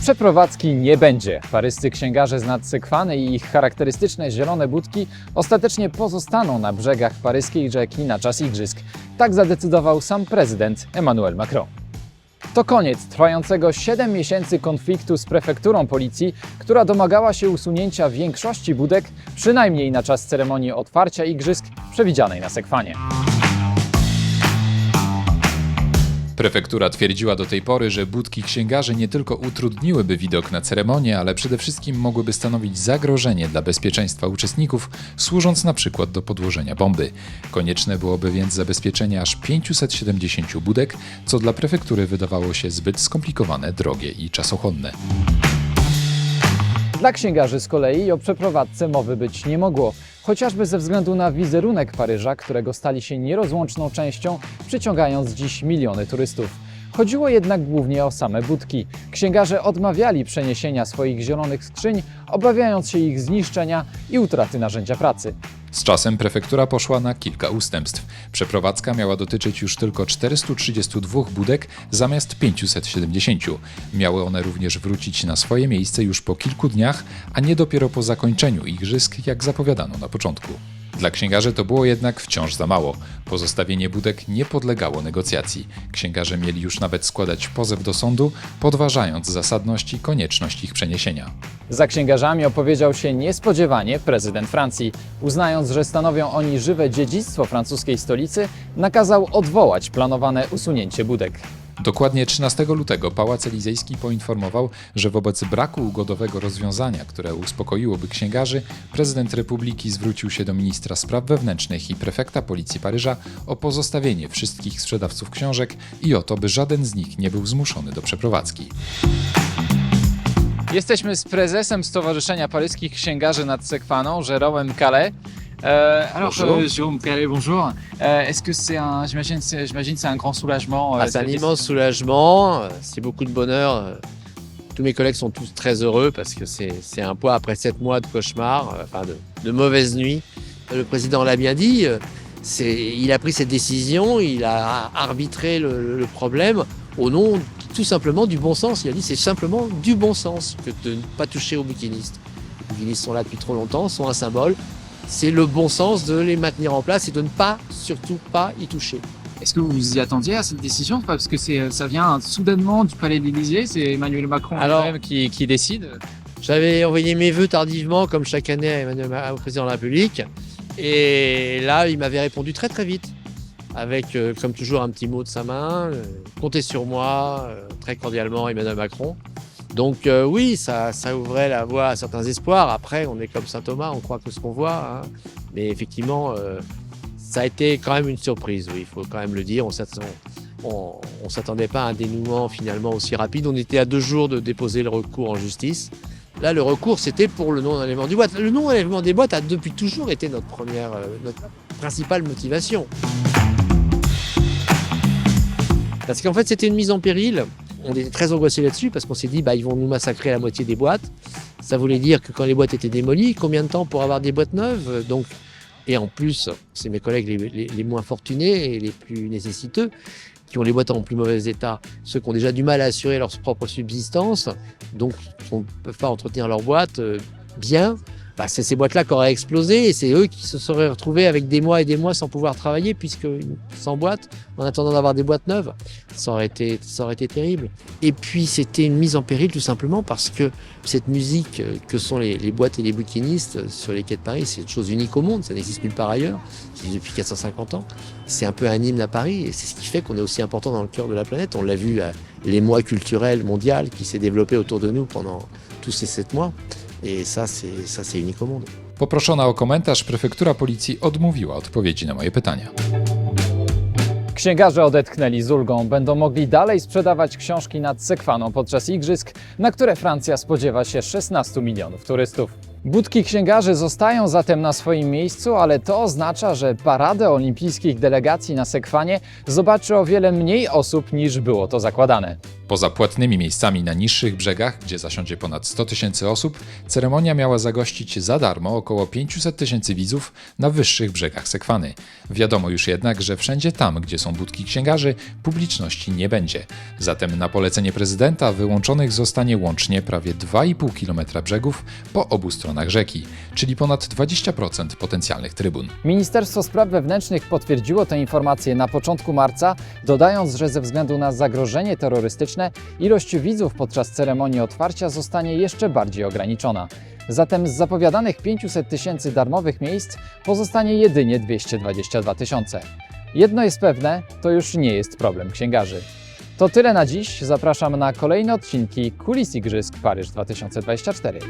Przeprowadzki nie będzie. Paryscy księgarze z Nadsekwany i ich charakterystyczne zielone budki ostatecznie pozostaną na brzegach paryskiej rzeki na czas igrzysk. Tak zadecydował sam prezydent Emmanuel Macron. To koniec trwającego 7 miesięcy konfliktu z prefekturą policji, która domagała się usunięcia większości budek, przynajmniej na czas ceremonii otwarcia igrzysk przewidzianej na Sekwanie. Prefektura twierdziła do tej pory, że budki księgarzy nie tylko utrudniłyby widok na ceremonię, ale przede wszystkim mogłyby stanowić zagrożenie dla bezpieczeństwa uczestników, służąc na przykład do podłożenia bomby. Konieczne byłoby więc zabezpieczenie aż 570 budek, co dla prefektury wydawało się zbyt skomplikowane, drogie i czasochłonne. Dla księgarzy z kolei o przeprowadzce mowy być nie mogło, chociażby ze względu na wizerunek Paryża, którego stali się nierozłączną częścią, przyciągając dziś miliony turystów. Chodziło jednak głównie o same budki. Księgarze odmawiali przeniesienia swoich zielonych skrzyń, obawiając się ich zniszczenia i utraty narzędzia pracy. Z czasem prefektura poszła na kilka ustępstw. Przeprowadzka miała dotyczyć już tylko 432 budek zamiast 570. Miały one również wrócić na swoje miejsce już po kilku dniach, a nie dopiero po zakończeniu igrzysk, jak zapowiadano na początku. Dla księgarzy to było jednak wciąż za mało. Pozostawienie budek nie podlegało negocjacji. Księgarze mieli już nawet składać pozew do sądu, podważając zasadność i konieczność ich przeniesienia. Za księgarzami opowiedział się niespodziewanie prezydent Francji. Uznając, że stanowią oni żywe dziedzictwo francuskiej stolicy, nakazał odwołać planowane usunięcie budek. Dokładnie 13 lutego Pałac Elizejski poinformował, że wobec braku ugodowego rozwiązania, które uspokoiłoby księgarzy, prezydent Republiki zwrócił się do ministra spraw wewnętrznych i prefekta policji Paryża o pozostawienie wszystkich sprzedawców książek i o to, by żaden z nich nie był zmuszony do przeprowadzki. Jesteśmy z prezesem Stowarzyszenia Paryskich Księgarzy nad Sekwaną, Jérôme Calais. Jérôme Calais, bonjour. Est-ce que j'imagine c'est un grand soulagement. C'est un immense soulagement, c'est beaucoup de bonheur. Tous mes collègues sont tous très heureux parce que c'est un poids après 7 mois de cauchemar, de mauvaises nuits. Le président l'a bien dit, il a pris cette décision, il a arbitré le problème au nom tout simplement du bon sens. Il a dit c'est simplement du bon sens que de ne pas toucher aux bouquinistes. Les bouquinistes sont là depuis trop longtemps, sont un symbole. C'est le bon sens de les maintenir en place et de ne pas, surtout pas y toucher. Est-ce que vous vous y attendiez à cette décision? Parce que ça vient soudainement du palais de l'Élysée, c'est Emmanuel Macron Lui-même qui décide. J'avais envoyé mes vœux tardivement, comme chaque année au président de la République. Et là, il m'avait répondu très très vite. Avec, comme toujours, un petit mot de sa main. Comptez sur moi, très cordialement, Emmanuel Macron. Donc oui, ça ouvrait la voie à certains espoirs. Après, on est comme saint Thomas, on croit que ce qu'on voit. Hein. Mais effectivement, ça a été quand même une surprise, oui, il faut quand même le dire. On s'attendait pas à un dénouement finalement aussi rapide. On était à 2 jours de déposer le recours en justice. Là, le recours, c'était pour le non-enlèvement des boîtes. Le non-enlèvement des boîtes a depuis toujours été notre principale motivation. Parce qu'en fait, c'était une mise en péril. On était très angoissés là-dessus parce qu'on s'est dit ils vont nous massacrer la moitié des boîtes. Ça voulait dire que quand les boîtes étaient démolies, combien de temps pour avoir des boîtes neuves? Donc, et en plus, c'est mes collègues les moins fortunés et les plus nécessiteux qui ont les boîtes en plus mauvais état, ceux qui ont déjà du mal à assurer leur propre subsistance, donc qui ne peuvent pas entretenir leurs boîtes bien. C'est ces boîtes-là qui auraient explosé et c'est eux qui se seraient retrouvés avec des mois et des mois sans pouvoir travailler puisque sans boîte, en attendant d'avoir des boîtes neuves, ça aurait été terrible. Et puis c'était une mise en péril tout simplement parce que cette musique que sont les boîtes et les bouquinistes sur les quais de Paris, c'est une chose unique au monde, ça n'existe nulle part ailleurs, c'est depuis 450 ans. C'est un peu un hymne à Paris et c'est ce qui fait qu'on est aussi important dans le cœur de la planète. On l'a vu à l'émoi culturel mondial qui s'est développé autour de nous pendant tous ces 7 mois. I ça, c'est unique au monde. Poproszona o komentarz, prefektura policji odmówiła odpowiedzi na moje pytania. Księgarze odetchnęli z ulgą. Będą mogli dalej sprzedawać książki nad Sekwaną podczas igrzysk, na które Francja spodziewa się 16 milionów turystów. Budki księgarzy zostają zatem na swoim miejscu, ale to oznacza, że paradę olimpijskich delegacji na Sekwanie zobaczy o wiele mniej osób niż było to zakładane. Poza płatnymi miejscami na niższych brzegach, gdzie zasiądzie ponad 100 000 osób, ceremonia miała zagościć za darmo około 500 000 widzów na wyższych brzegach Sekwany. Wiadomo już jednak, że wszędzie tam, gdzie są budki księgarzy, publiczności nie będzie. Zatem na polecenie prezydenta wyłączonych zostanie łącznie prawie 2,5 km brzegów po obu stronach rzeki, czyli ponad 20% potencjalnych trybun. Ministerstwo Spraw Wewnętrznych potwierdziło tę informację na początku marca, dodając, że ze względu na zagrożenie terrorystyczne ilość widzów podczas ceremonii otwarcia zostanie jeszcze bardziej ograniczona. Zatem z zapowiadanych 500 000 darmowych miejsc pozostanie jedynie 222 000. Jedno jest pewne, to już nie jest problem księgarzy. To tyle na dziś. Zapraszam na kolejne odcinki Kulis Igrzysk Paryż 2024.